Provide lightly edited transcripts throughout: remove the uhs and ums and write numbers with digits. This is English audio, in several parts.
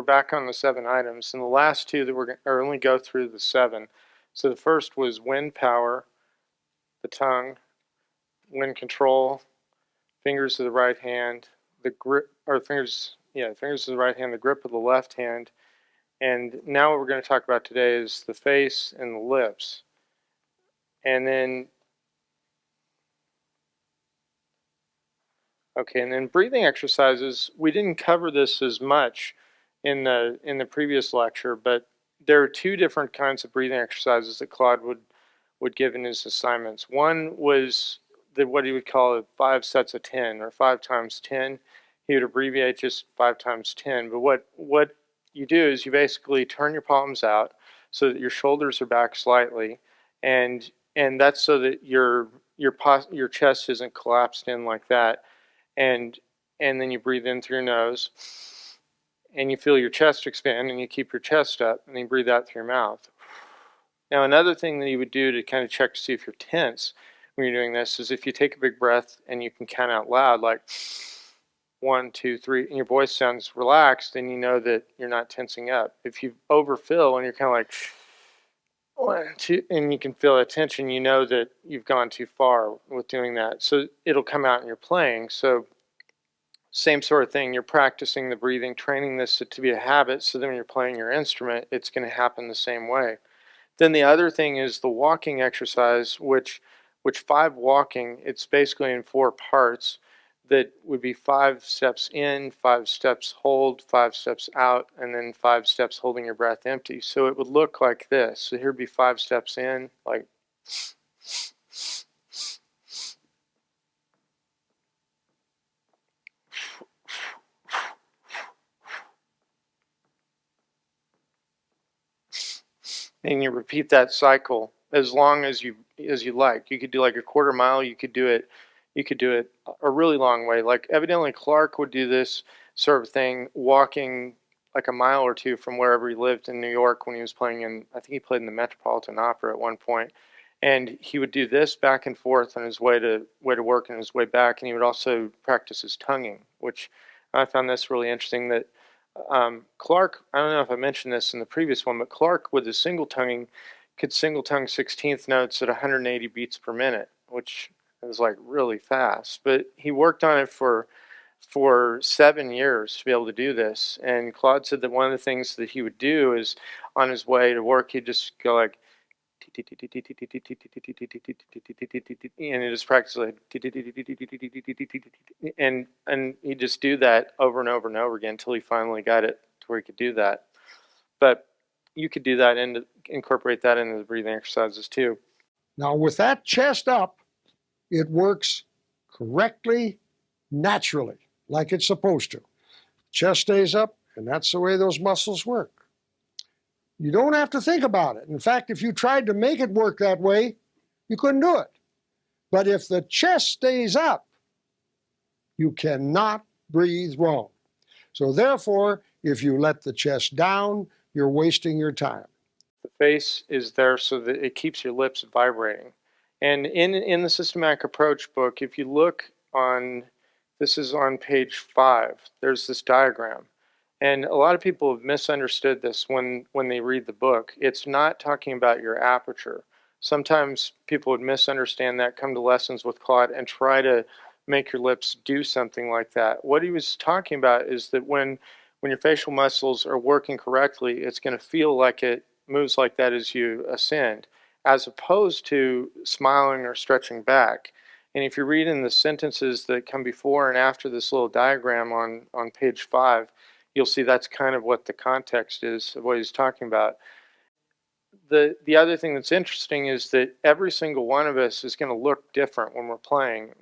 we're back on the 7 items, and the last 2 that we're going to only go through the 7. So the first was wind power, the tongue, wind control, fingers of the right hand, the grip, or fingers of the right hand, the grip of the left hand. And now what we're going to talk about today is the face and the lips. And then, and then breathing exercises. We didn't cover this as much in the previous lecture, but there are 2 different kinds of breathing exercises that Claude would give in his assignments. One was what he would call 5 sets of 10, or 5 times 10. He would abbreviate just 5 times 10. But what you do is you basically turn your palms out so that your shoulders are back slightly, and that's so that your chest isn't collapsed in like that, and then you breathe in through your nose, and you feel your chest expand, and you keep your chest up, and then you breathe out through your mouth. Now, another thing that you would do to kind of check to see if you're tense when you're doing this is if you take a big breath and you can count out loud, like 1, 2, 3, and your voice sounds relaxed, then you know that you're not tensing up. If you overfill and you're kind of like 1, 2, and you can feel that tension, you know that you've gone too far with doing that. So it'll come out in your playing. So same sort of thing, you're practicing the breathing, training this to be a habit, so then when you're playing your instrument, it's going to happen the same way. Then the other thing is the walking exercise, which 5 walking, it's basically in 4 parts. That would be 5 steps in, 5 steps hold, 5 steps out, and then 5 steps holding your breath empty. So it would look like this. So here would be 5 steps in, like and you repeat that cycle as long as you like. You could do like a quarter mile, you could do it a really long way. Like evidently Clarke would do this sort of thing, walking like a mile or 2 from wherever he lived in New York when he was playing in, I think he played in the Metropolitan Opera at one point. And he would do this back and forth on his way to work and his way back, and he would also practice his tonguing, which I found this really interesting. That Clarke, I don't know if I mentioned this in the previous one, but Clarke with his single tonguing could single tongue 16th notes at 180 beats per minute, which is like really fast. But he worked on it for 7 years to be able to do this. And Claude said that one of the things that he would do is on his way to work, he'd just go like, and he just practice like, and he'd just do that over and over and over again until he finally got it to where he could do that. But you could do that and incorporate that into the breathing exercises too. Now with that chest up, it works correctly, naturally, like it's supposed to. Chest stays up, and that's the way those muscles work. You don't have to think about it. In fact, if you tried to make it work that way, you couldn't do it. But if the chest stays up, you cannot breathe wrong. So therefore, if you let the chest down, you're wasting your time. The face is there so that it keeps your lips vibrating. And in the Systematic Approach book, if you look on, this is on page 5, there's this diagram. And a lot of people have misunderstood this when they read the book. It's not talking about your aperture. Sometimes people would misunderstand that, come to lessons with Claude, and try to make your lips do something like that. What he was talking about is that when your facial muscles are working correctly, it's going to feel like it moves like that as you ascend, as opposed to smiling or stretching back. And if you read in the sentences that come before and after this little diagram on page 5, you'll see that's kind of what the context is of what he's talking about. The other thing that's interesting is that every single one of us is going to look different when we're playing.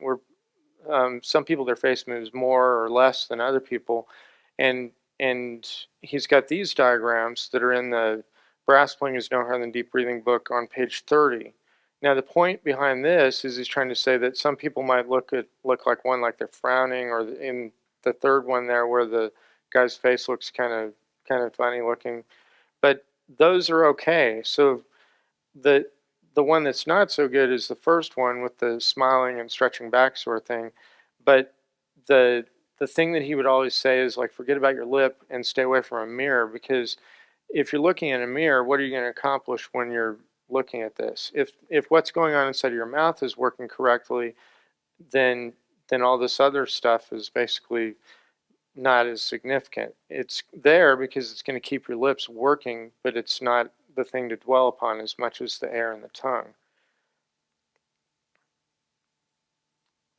Some people, their face moves more or less than other people, and he's got these diagrams that are in the Brass Playing is No Harder Than Deep Breathing book on page 30. Now the point behind this is he's trying to say that some people might look like one like they're frowning, or in the third one there where the guy's face looks kind of funny looking, but those are okay. So the one that's not so good is the first one with the smiling and stretching back sort of thing. But the the thing that he would always say is like, forget about your lip and stay away from a mirror, because if you're looking in a mirror, what are you going to accomplish when you're looking at this? If what's going on inside of your mouth is working correctly, then all this other stuff is basically not as significant. It's there because it's going to keep your lips working, but it's not the thing to dwell upon as much as the air and the tongue.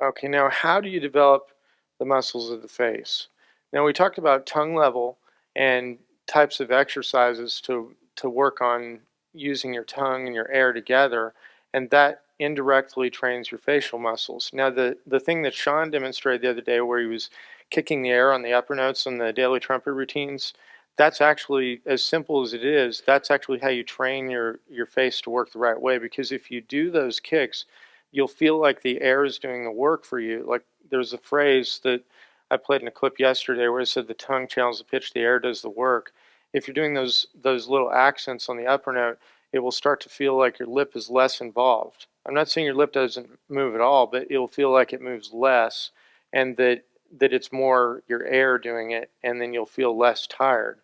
Okay, now how do you develop the muscles of the face? Now we talked about tongue level and types of exercises to work on using your tongue and your air together, and that indirectly trains your facial muscles. Now the thing that Sean demonstrated the other day where he was kicking the air on the upper notes on the daily trumpet routines, that's actually, as simple as it is, that's actually how you train your face to work the right way, because if you do those kicks, you'll feel like the air is doing the work for you. Like there's a phrase that I played in a clip yesterday where it said the tongue channels the pitch, the air does the work. If you're doing those little accents on the upper note, it will start to feel like your lip is less involved. I'm not saying your lip doesn't move at all, but it'll feel like it moves less, and that it's more your air doing it, and then you'll feel less tired.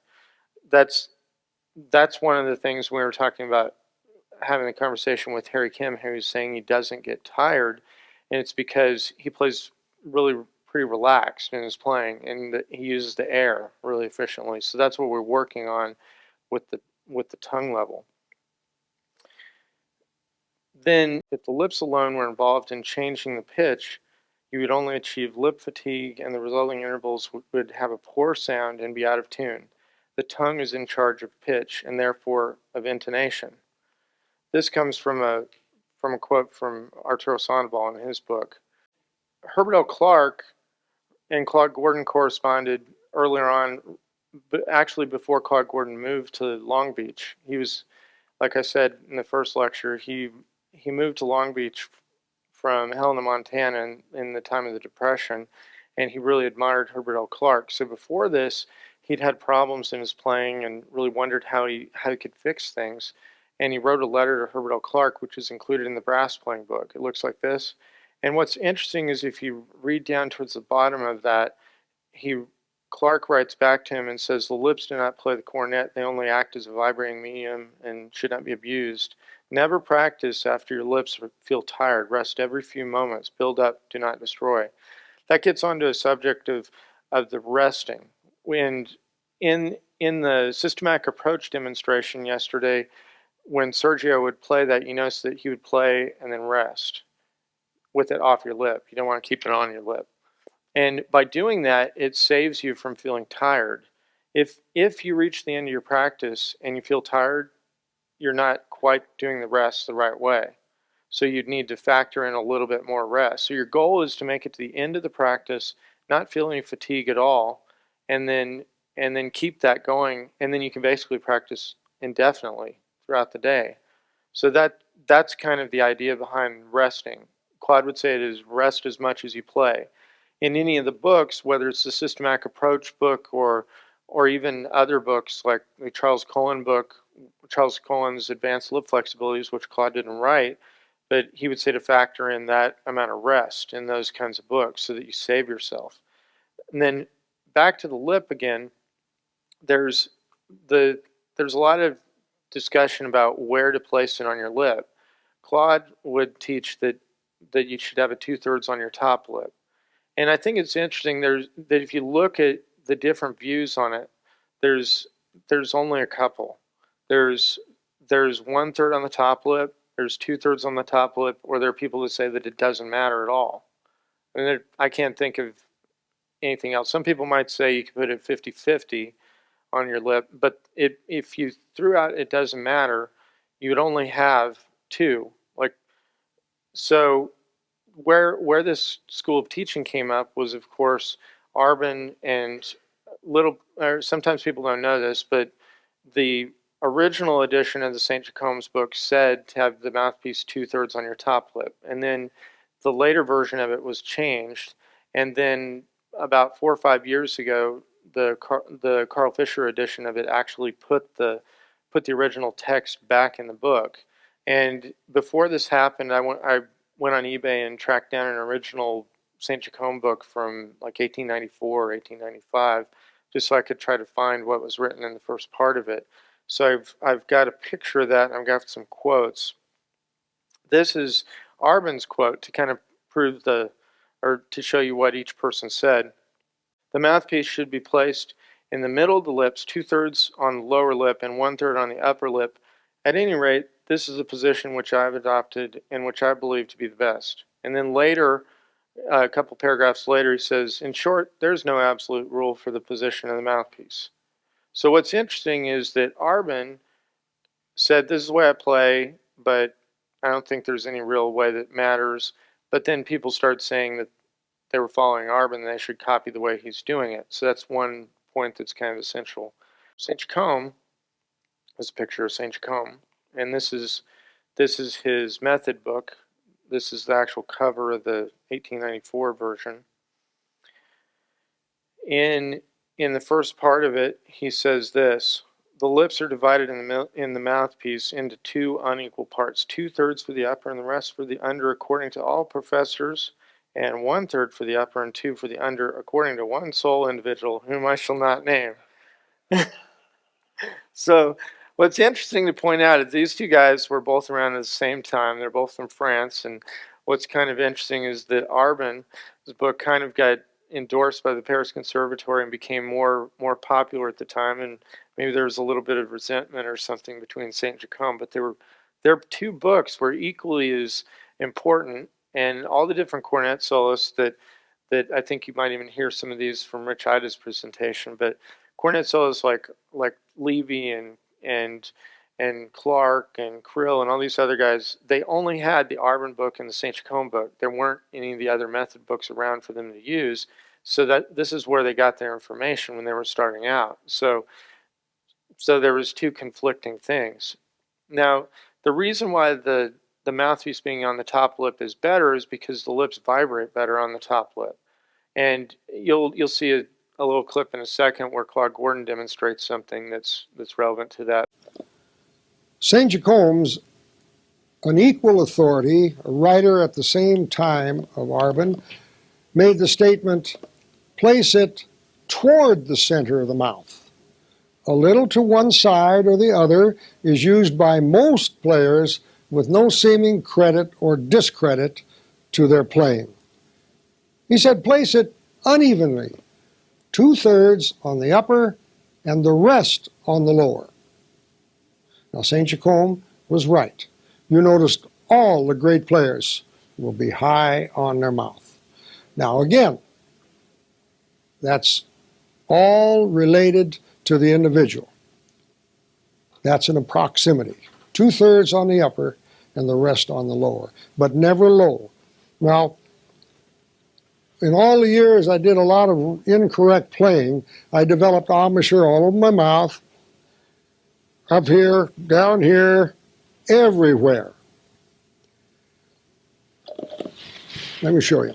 That's one of the things we were talking about having a conversation with Harry Kim, who's saying he doesn't get tired, and it's because he plays really pretty relaxed in his playing, and he uses the air really efficiently. So that's what we're working on with the tongue level. Then, if the lips alone were involved in changing the pitch, you would only achieve lip fatigue, and the resulting intervals would have a poor sound and be out of tune. The tongue is in charge of pitch and therefore of intonation. This comes from a quote from Arturo Sandoval in his book. Herbert L. Clarke and Claude Gordon corresponded earlier on, but actually before Claude Gordon moved to Long Beach. He was, like I said in the first lecture, he moved to Long Beach from Helena, Montana in the time of the Depression, and he really admired Herbert L. Clarke. So before this, he'd had problems in his playing and really wondered how he could fix things. And he wrote a letter to Herbert L. Clarke, which is included in the brass playing book. It looks like this. And what's interesting is if you read down towards the bottom of that, Clarke writes back to him and says, the lips do not play the cornet. They only act as a vibrating medium and should not be abused. Never practice after your lips feel tired. Rest every few moments. Build up, do not destroy. That gets onto a subject of the resting. And in the systematic approach demonstration yesterday, when Sergio would play that, you notice that he would play and then rest with it off your lip. You don't want to keep it on your lip. And by doing that, it saves you from feeling tired. If you reach the end of your practice and you feel tired, you're not quite doing the rest the right way. So you'd need to factor in a little bit more rest. So your goal is to make it to the end of the practice, not feel any fatigue at all, and then keep that going, and then you can basically practice indefinitely throughout the day. So that's kind of the idea behind resting. Claude would say it is rest as much as you play. In any of the books, whether it's the Systematic Approach book or even other books like the Charles Cullen book, Charles Cullen's Advanced Lip Flexibilities, which Claude didn't write, but he would say to factor in that amount of rest in those kinds of books so that you save yourself. And then back to the lip again, there's a lot of discussion about where to place it on your lip. Claude would teach that you should have a 2/3 on your top lip. And I think it's interesting that if you look at the different views on it, there's only a couple. There's 1/3 on the top lip, there's 2/3 on the top lip, or there are people that say that it doesn't matter at all. And I can't think of anything else. Some people might say you could put it 50-50 on your lip, but if you threw out it doesn't matter, you would only have two. Like, so where this school of teaching came up was, of course, Arban and sometimes people don't know this, but the original edition of the Saint-Jacome's book said to have the mouthpiece 2/3 on your top lip, and then the later version of it was changed, and then about 4 or 5 years ago, the Carl Fisher edition of it actually put the original text back in the book. And before this happened, I went on eBay and tracked down an original Saint-Jacome book from like 1894 or 1895, just so I could try to find what was written in the first part of it. So I've got a picture of that, and I've got some quotes. This is Arban's quote to kind of prove or to show you what each person said. The mouthpiece should be placed in the middle of the lips, 2/3 on the lower lip and 1/3 on the upper lip. At any rate, this is a position which I've adopted and which I believe to be the best. And then later, a couple paragraphs later, he says, in short, there's no absolute rule for the position of the mouthpiece. So what's interesting is that Arban said, this is the way I play, but I don't think there's any real way that matters. But then people started saying that they were following Arban and they should copy the way he's doing it. So that's one point that's kind of essential. Saint-Jacome is a picture of Saint-Jacome, and this is his method book. This is the actual cover of the 1894 version. In the first part of it, he says this: the lips are divided in the mouthpiece into two unequal parts, 2/3 for the upper and the rest for the under, according to all professors, and 1/3 for the upper and 2 for the under, according to one sole individual, whom I shall not name. So what's interesting to point out is these two guys were both around at the same time. They're both from France, and what's kind of interesting is that Arban's book kind of got endorsed by the Paris Conservatory and became more popular at the time, and maybe there was a little bit of resentment or something between Saint-Jacome, but their two books were equally as important, and all the different cornet soloists that I think you might even hear some of these from Rich Ida's presentation, but cornet soloists like Levy and Clarke and Krill and all these other guys, they only had the Arban book and the Saint-Jacome book. There weren't any of the other method books around for them to use, so that this is where they got their information when they were starting out. So there was two conflicting things. Now, the reason why the mouthpiece being on the top lip is better is because the lips vibrate better on the top lip. And you'll see a little clip in a second where Claude Gordon demonstrates something that's relevant to that. Saint-Jacome's an equal authority, a writer at the same time of Arban, made the statement, place it toward the center of the mouth. A little to one side or the other is used by most players with no seeming credit or discredit to their playing. He said, place it unevenly, 2/3 on the upper and the rest on the lower. Now, Saint-Jacome was right. You noticed all the great players will be high on their mouth. Now, again, that's all related to the individual. That's an approximity. 2/3 on the upper and the rest on the lower, but never low. Now, in all the years I did a lot of incorrect playing, I developed embouchure all over my mouth, up here, down here, everywhere. Let me show you.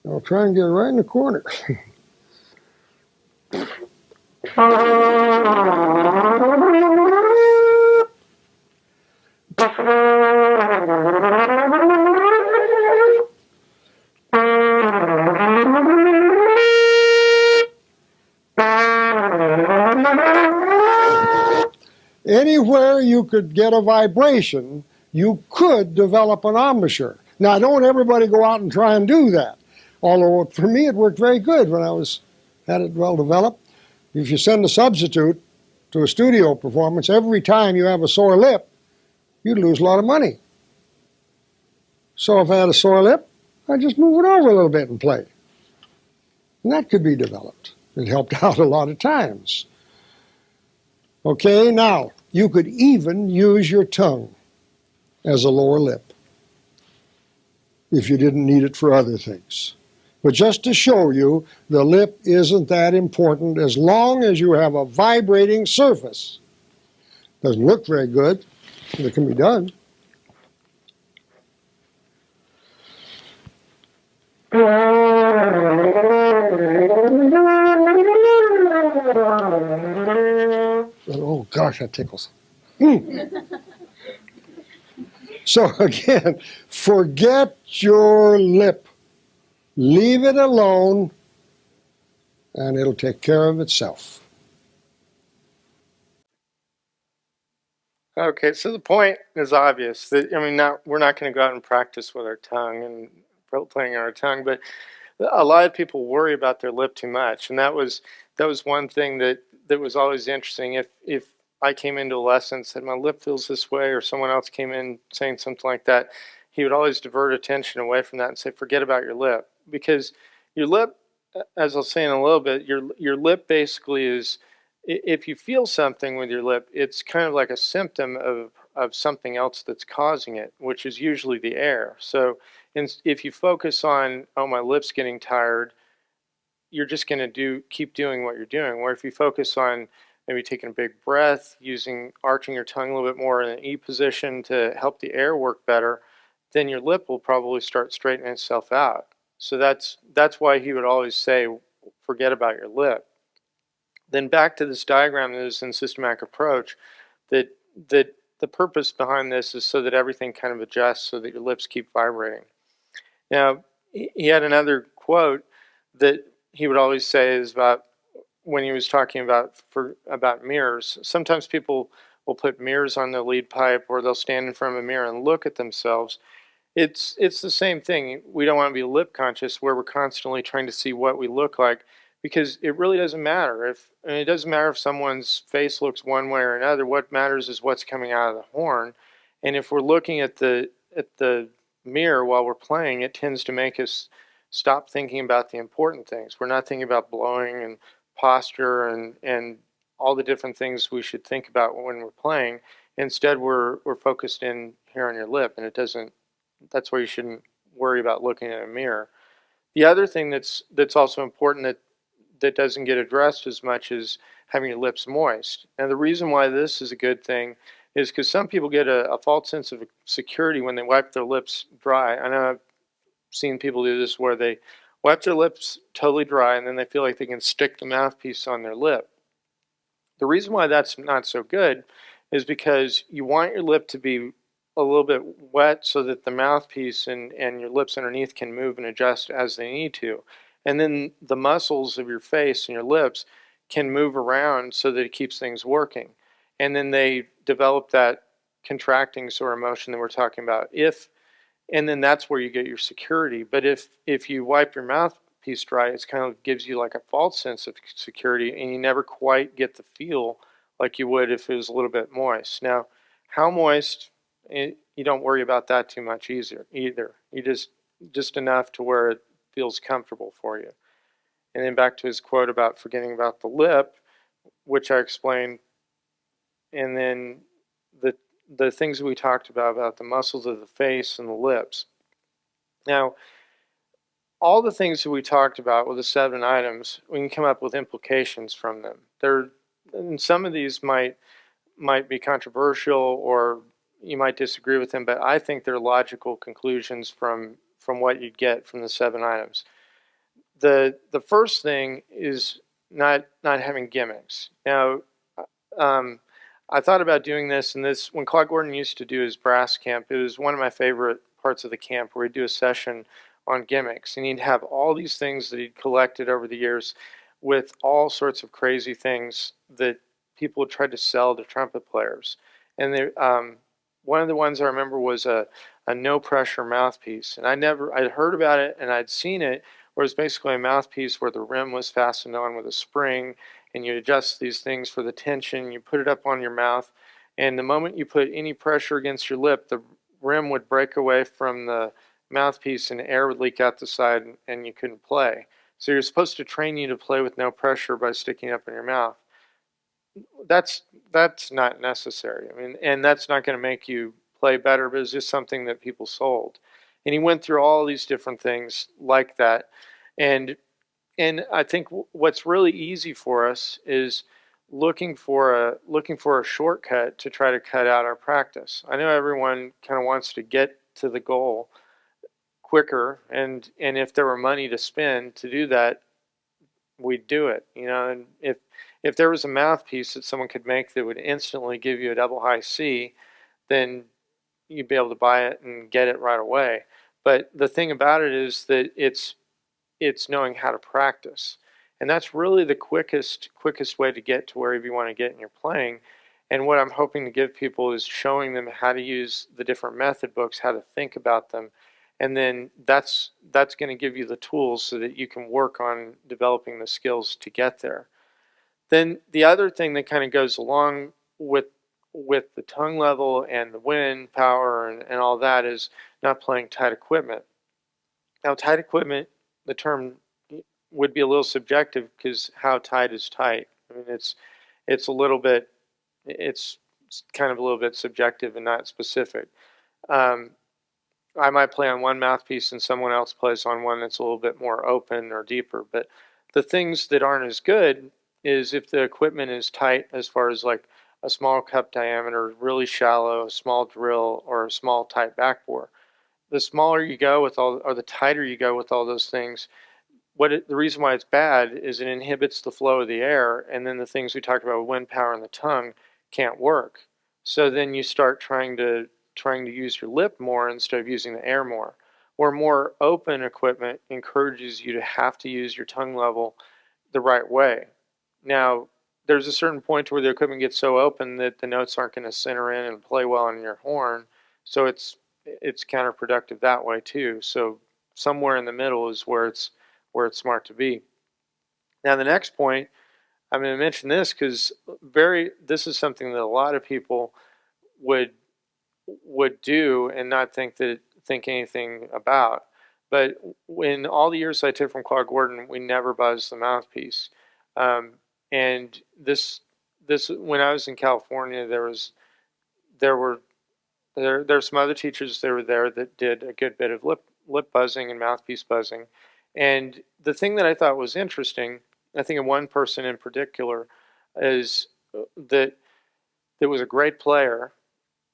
I'll try and get right in the corner. Anywhere you could get a vibration, you could develop an embouchure. Now, don't everybody go out and try and do that. Although, for me, it worked very good when I had it well developed. If you send a substitute to a studio performance, every time you have a sore lip, you'd lose a lot of money. So if I had a sore lip, I'd just move it over a little bit and play. And that could be developed. It helped out a lot of times. Okay, now, you could even use your tongue as a lower lip if you didn't need it for other things. But just to show you, the lip isn't that important as long as you have a vibrating surface. Doesn't look very good, but it can be done. Oh gosh, that tickles. So again, forget your lip. Leave it alone, and it'll take care of itself. Okay, so the point is obvious. That I mean, we're not going to go out and practice with our tongue and playing on our tongue, but a lot of people worry about their lip too much, and that was one thing that was always interesting. If I came into a lesson and said my lip feels this way, or someone else came in saying something like that, he would always divert attention away from that and say, "Forget about your lip," because your lip, as I'll say in a little bit, your lip basically is, if you feel something with your lip, it's kind of like a symptom of something else that's causing it, which is usually the air. So if you focus on, oh, my lip's getting tired, you're just going to keep doing what you're doing. Where if you focus on maybe taking a big breath, arching your tongue a little bit more in an E position to help the air work better, then your lip will probably start straightening itself out. So that's why he would always say, forget about your lip. Then back to this diagram that is in systematic approach, that that the purpose behind this is so that everything kind of adjusts so that your lips keep vibrating. Now, he had another quote that he would always say is about when he was talking about mirrors. Sometimes people will put mirrors on their lead pipe, or they'll stand in front of a mirror and look at themselves. It's the same thing. We don't want to be lip conscious where we're constantly trying to see what we look like, because it really doesn't matter. It doesn't matter if someone's face looks one way or another. What matters is what's coming out of the horn. And if we're looking at the mirror while we're playing, it tends to make us stop thinking about the important things. We're not thinking about blowing and posture and all the different things we should think about when we're playing. Instead, we're focused in here on your lip, and it doesn't. That's why you shouldn't worry about looking at a mirror. The other thing that's also important that doesn't get addressed as much is having your lips moist. And the reason why this is a good thing is because some people get a false sense of security when they wipe their lips dry. I know I've seen people do this where they wipe their lips totally dry and then they feel like they can stick the mouthpiece on their lip. The reason why that's not so good is because you want your lip to be a little bit wet so that the mouthpiece and your lips underneath can move and adjust as they need to. And then the muscles of your face and your lips can move around so that it keeps things working. And then they develop that contracting sort of motion that we're talking about. And then that's where you get your security. But if you wipe your mouthpiece dry, it's kind of gives you like a false sense of security, and you never quite get the feel like you would if it was a little bit moist. Now, how moist? You don't worry about that too much either. You just enough to where it feels comfortable for you. And then back to his quote about forgetting about the lip, which I explained, and then the things we talked about the muscles of the face and the lips. Now, all the things that we talked about with the 7 items, we can come up with implications from them. And some of these might be controversial, or you might disagree with them, but I think they're logical conclusions from what you'd get from the 7 items. The first thing is not having gimmicks. Now, I thought about doing this, and this when Claude Gordon used to do his brass camp, it was one of my favorite parts of the camp where he'd do a session on gimmicks, and he'd have all these things that he'd collected over the years with all sorts of crazy things that people tried to sell to trumpet players. And one of the ones I remember was a no pressure mouthpiece, and I'd heard about it and I'd seen it, where it's basically a mouthpiece where the rim was fastened on with a spring, and you adjust these things for the tension. You put it up on your mouth, and the moment you put any pressure against your lip, the rim would break away from the mouthpiece and air would leak out the side, and you couldn't play. So you're supposed to train you to play with no pressure by sticking it up in your mouth. That's not necessary. I mean, and that's not going to make you play better, but it's just something that people sold. And he went through all these different things like that. And I think what's really easy for us is looking for a shortcut to try to cut out our practice. I know everyone kind of wants to get to the goal quicker, and if there were money to spend to do that, we'd do it, you know. And if there was a mouthpiece that someone could make that would instantly give you a double high C, then you'd be able to buy it and get it right away. But the thing about it is that it's knowing how to practice. And that's really the quickest way to get to wherever you want to get in your playing. And what I'm hoping to give people is showing them how to use the different method books, how to think about them. And then that's going to give you the tools so that you can work on developing the skills to get there. Then the other thing that kind of goes along with the tongue level and the wind power and all that is not playing tight equipment. Now, tight equipment, the term would be a little subjective because how tight is tight? I mean, it's a little bit, it's kind of a little bit subjective and not specific. I might play on one mouthpiece and someone else plays on one that's a little bit more open or deeper. But the things that aren't as good is if the equipment is tight, as far as like a small cup diameter, really shallow, a small drill, or a small tight backbore. The smaller you go with all, or the tighter you go with all those things, the reason why it's bad is it inhibits the flow of the air, and then the things we talked about, wind power and the tongue, can't work. So then you start trying to use your lip more instead of using the air more. Or more open equipment encourages you to have to use your tongue level the right way. Now, there's a certain point where the equipment gets so open that the notes aren't going to center in and play well on your horn, so it's counterproductive that way too. So somewhere in the middle is where it's smart to be. Now, the next point, I'm going to mention this because this is something that a lot of people would do and not think anything about. But in all the years I took from Claude Gordon, we never buzzed the mouthpiece. And this when I was in California, there's some other teachers that were there that did a good bit of lip buzzing and mouthpiece buzzing. And the thing that I thought was interesting, I think of one person in particular, is that was a great player,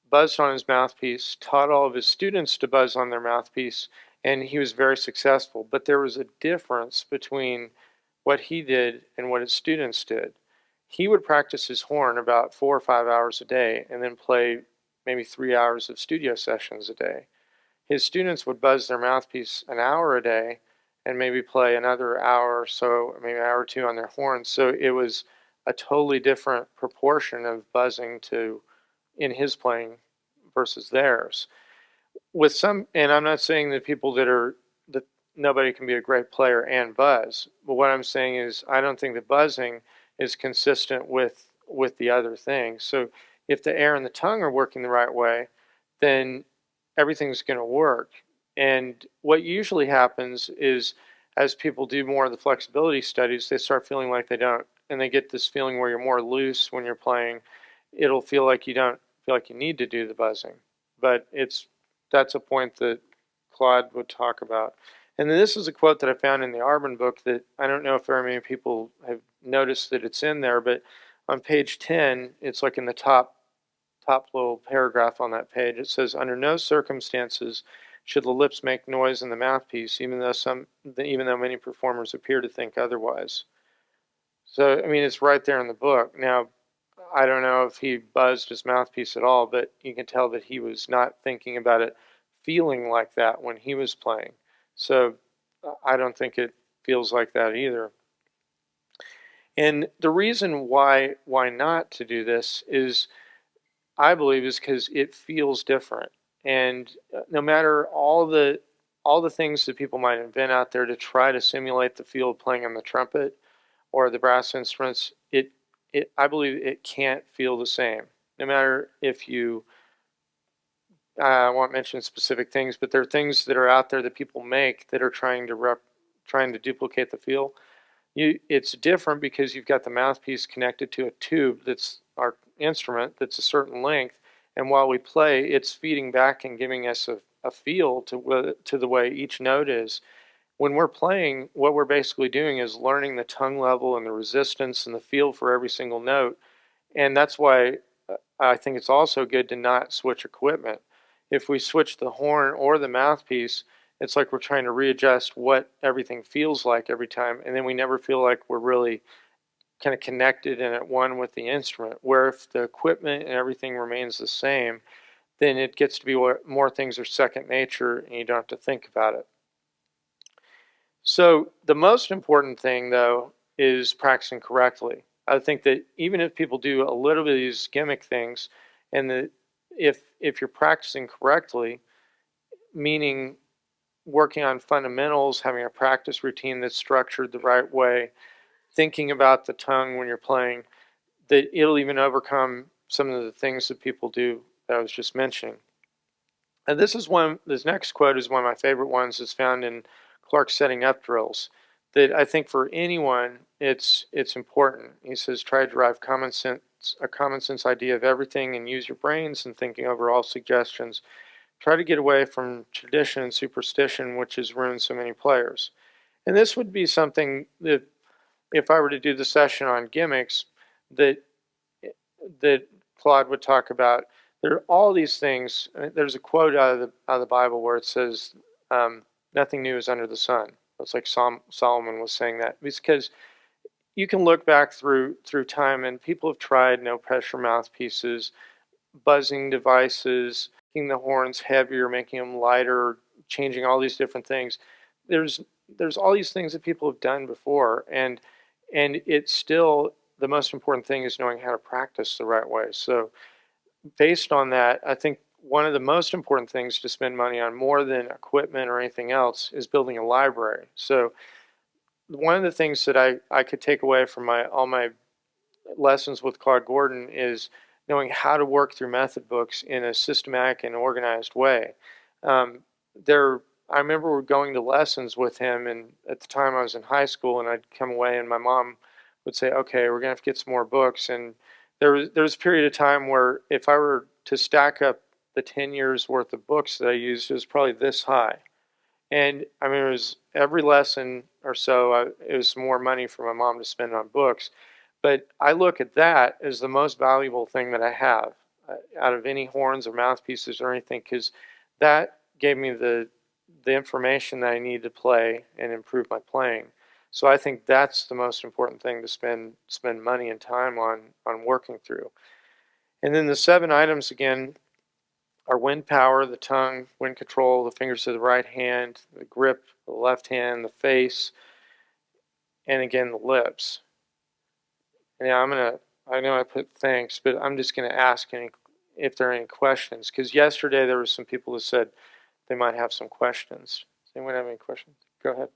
buzzed on his mouthpiece, taught all of his students to buzz on their mouthpiece, and he was very successful. But there was a difference between what he did and what his students did. He would practice his horn about 4 or 5 hours a day and then play maybe 3 hours of studio sessions a day. His students would buzz their mouthpiece an hour a day and maybe play another hour or so, maybe an hour or two on their horns. So it was a totally different proportion of buzzing in his playing versus theirs. With some, and I'm not saying that that nobody can be a great player and buzz, but what I'm saying is I don't think that buzzing is consistent with the other things. So if the air and the tongue are working the right way, then everything's going to work. And what usually happens is as people do more of the flexibility studies, they start feeling like they don't, and they get this feeling where you're more loose when you're playing. It'll feel like you don't feel like you need to do the buzzing. But that's a point that Claude would talk about. And then this is a quote that I found in the Arban book that I don't know if very many people have noticed that it's in there, but on page 10, it's like in the top little paragraph on that page. It says, under no circumstances should the lips make noise in the mouthpiece, even though many performers appear to think otherwise. So, I mean, it's right there in the book. Now, I don't know if he buzzed his mouthpiece at all, but you can tell that he was not thinking about it feeling like that when he was playing. So I don't think it feels like that either. And the reason why not to do this is, I believe, is because it feels different. And no matter all the things that people might invent out there to try to simulate the feel of playing on the trumpet or the brass instruments, I believe it can't feel the same. No matter if you, I won't mention specific things, but there are things that are out there that people make that are trying to duplicate the feel. It's different because you've got the mouthpiece connected to a tube that's our instrument that's a certain length, and while we play, it's feeding back and giving us a feel to the way each note is. When we're playing, what we're basically doing is learning the tongue level and the resistance and the feel for every single note, and that's why I think it's also good to not switch equipment. If we switch the horn or the mouthpiece, It's like we're trying to readjust what everything feels like every time, and then we never feel like we're really kind of connected and at one with the instrument. Where if the equipment and everything remains the same, then it gets to be where more things are second nature and you don't have to think about it. So the most important thing, though, is practicing correctly. I think that even if people do a little bit of these gimmick things, and if you're practicing correctly, meaning working on fundamentals, having a practice routine that's structured the right way, thinking about the tongue when you're playing, that it'll even overcome some of the things that people do that I was just mentioning. And this next quote is one of my favorite ones. It's found in Clarke's Setting Up Drills, that I think for anyone, it's important. He says, try to derive a common sense idea of everything and use your brains in thinking over all suggestions. Try to get away from tradition and superstition, which has ruined so many players. And this would be something that, if I were to do the session on gimmicks, that that Claude would talk about. There are all these things. There's a quote out of the Bible where it says, "Nothing new is under the sun." It's like Solomon was saying that, because you can look back through time, and people have tried no pressure mouthpieces, buzzing devices, making the horns heavier, making them lighter, changing all these different things. There's all these things that people have done before, and it's still, the most important thing is knowing how to practice the right way. So based on that, I think one of the most important things to spend money on, more than equipment or anything else, is building a library. So one of the things that I could take away from all my lessons with Claude Gordon is knowing how to work through method books in a systematic and organized way. Um, I remember going to lessons with him, and at the time I was in high school, and I'd come away, and my mom would say, "Okay, we're gonna have to get some more books." And there was a period of time where if I were to stack up the 10 years worth of books that I used, it was probably this high. And I mean, it was every lesson or so, it was more money for my mom to spend on books. But I look at that as the most valuable thing that I have out of any horns or mouthpieces or anything, because that gave me the information that I need to play and improve my playing. So I think that's the most important thing to spend money and time on working through. And then the 7 items again are wind power, the tongue, wind control, the fingers of the right hand, the grip, the left hand, the face, and again the lips. And now I know I put thanks, but I'm just gonna ask if there are any questions, because yesterday there were some people who said they might have some questions. Does anyone have any questions? Go ahead.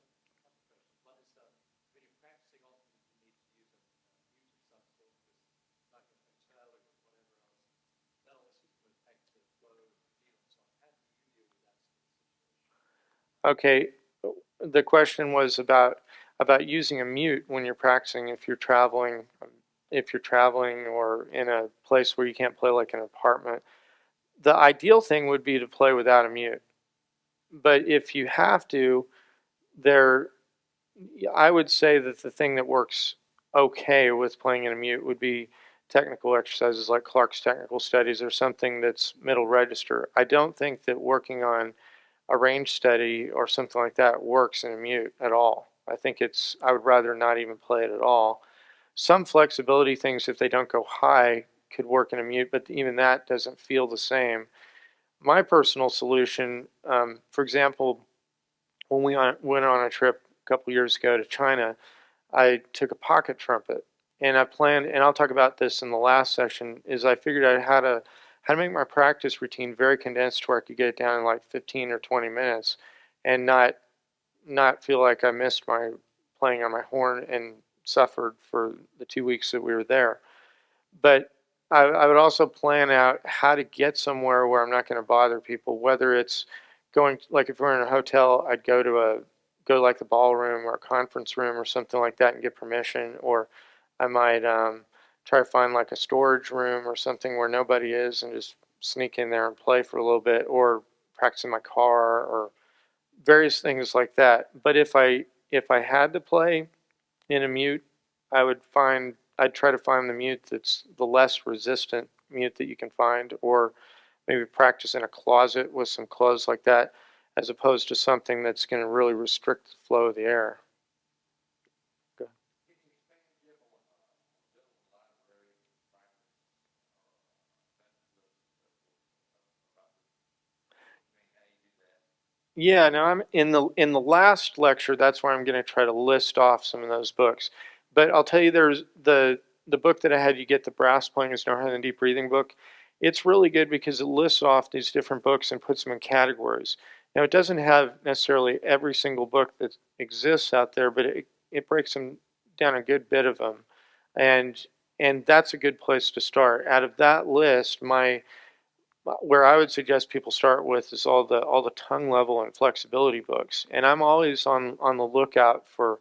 Okay, the question was about using a mute when you're practicing, if you're traveling or in a place where you can't play, like an apartment. The ideal thing would be to play without a mute. But if you have to, there I would say that the thing that works okay with playing in a mute would be technical exercises like Clarke's technical studies, or something that's middle register. I don't think that working on a range study or something like that works in a mute at all. I would rather not even play it at all. Some flexibility things, if they don't go high, could work in a mute, but even that doesn't feel the same. My personal solution, for example, when we went on a trip a couple years ago to China, I took a pocket trumpet, and I planned, and I'll talk about this in the last session, is I figured out how to make my practice routine very condensed, where I could get it down in like 15 or 20 minutes and not feel like I missed my playing on my horn and suffered for the 2 weeks that we were there. But I would also plan out how to get somewhere where I'm not going to bother people, whether it's going, like if we're in a hotel, I'd go to like the ballroom or a conference room or something like that and get permission, or I might try to find like a storage room or something where nobody is and just sneak in there and play for a little bit, or practice in my car, or various things like that. But if I had to play in a mute, I'd try to find the mute that's the less resistant mute that you can find, or maybe practice in a closet with some clothes like that. as opposed to something that's going to really restrict the flow of the air. Go ahead. Yeah, no, I'm in the last lecture, that's where I'm going to try to list off some of those books. But I'll tell you, there's the book that I had you get, the Brass Playing is No Harder Than Deep Breathing book. It's really good because it lists off these different books and puts them in categories. Now, it doesn't have necessarily every single book that exists out there, but it breaks them down a good bit of them. And that's a good place to start. Out of that list, where I would suggest people start with is all the tongue level and flexibility books, and I'm always on the lookout for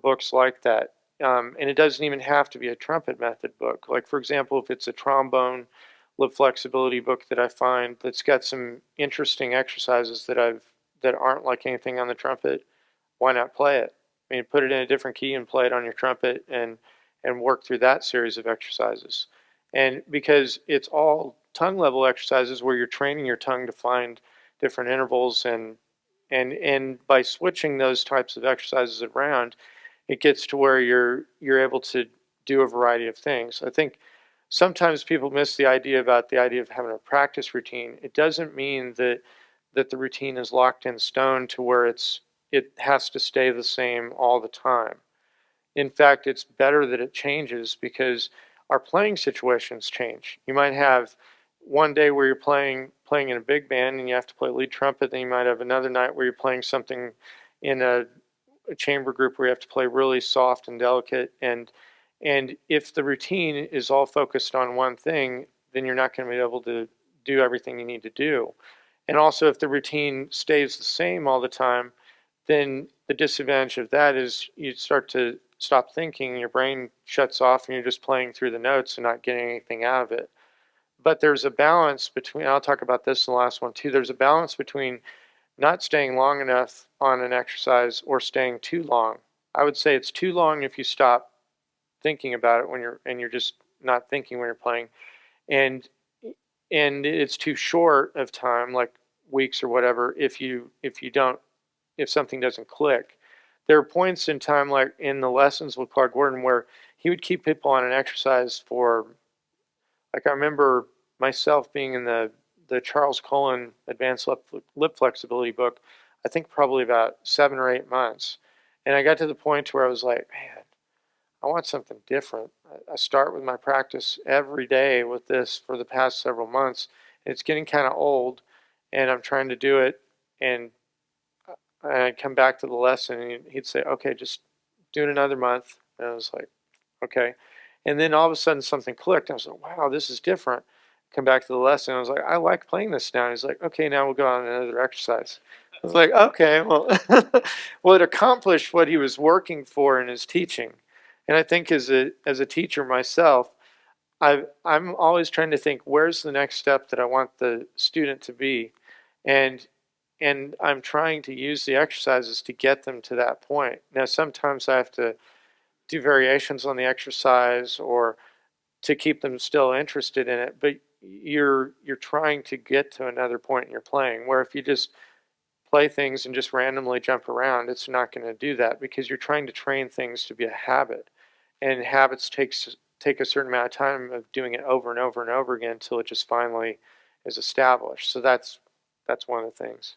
books like that. And it doesn't even have to be a trumpet method book. Like, for example, if it's a trombone lip flexibility book that I find that's got some interesting exercises that aren't like anything on the trumpet, why not play it? I mean, put it in a different key and play it on your trumpet and work through that series of exercises. And because it's all tongue level exercises where you're training your tongue to find different intervals, and by switching those types of exercises around, it gets to where you're able to do a variety of things. I think sometimes people miss the idea about the idea of having a practice routine. It doesn't mean that the routine is locked in stone to where it has to stay the same all the time. In fact, it's better that it changes because our playing situations change. You might have one day where you're playing in a big band and you have to play lead trumpet, then you might have another night where you're playing something in a chamber group where you have to play really soft and delicate, and if the routine is all focused on one thing, then you're not going to be able to do everything you need to do. And also, if the routine stays the same all the time, then the disadvantage of that is you start to stop thinking, your brain shuts off, and you're just playing through the notes and not getting anything out of it. But there's a balance between, I'll talk about this in the last one too, there's a balance between not staying long enough on an exercise or staying too long. I would say it's too long if you stop thinking about it when you're just not thinking when you're playing, and it's too short of time, like weeks or whatever, if something doesn't click. There are points in time, like in the lessons with Claude Gordon, where he would keep people on an exercise for, like, I remember myself being in the Charles Cullen Advanced Lip Flexibility book, I think probably about 7 or 8 months. And I got to the point where I was like, man, I want something different. I start with my practice every day with this for the past several months. And it's getting kind of old, and I'm trying to do it. And I'd come back to the lesson, and he'd say, okay, just do it another month. And I was like, okay. And then all of a sudden something clicked. I was like, wow, this is different. Come back to the lesson. I was like, I like playing this now. He's like, okay, now we'll go on another exercise. I was like, okay, well, well, it accomplished what he was working for in his teaching. And I think as a teacher myself, I'm always trying to think, where's the next step that I want the student to be, and I'm trying to use the exercises to get them to that point. Now, sometimes I have to do variations on the exercise or to keep them still interested in it, but you're trying to get to another point in your playing, where if you just play things and just randomly jump around, it's not going to do that, because you're trying to train things to be a habit, and habits take a certain amount of time of doing it over and over and over again until it just finally is established. So that's one of the things.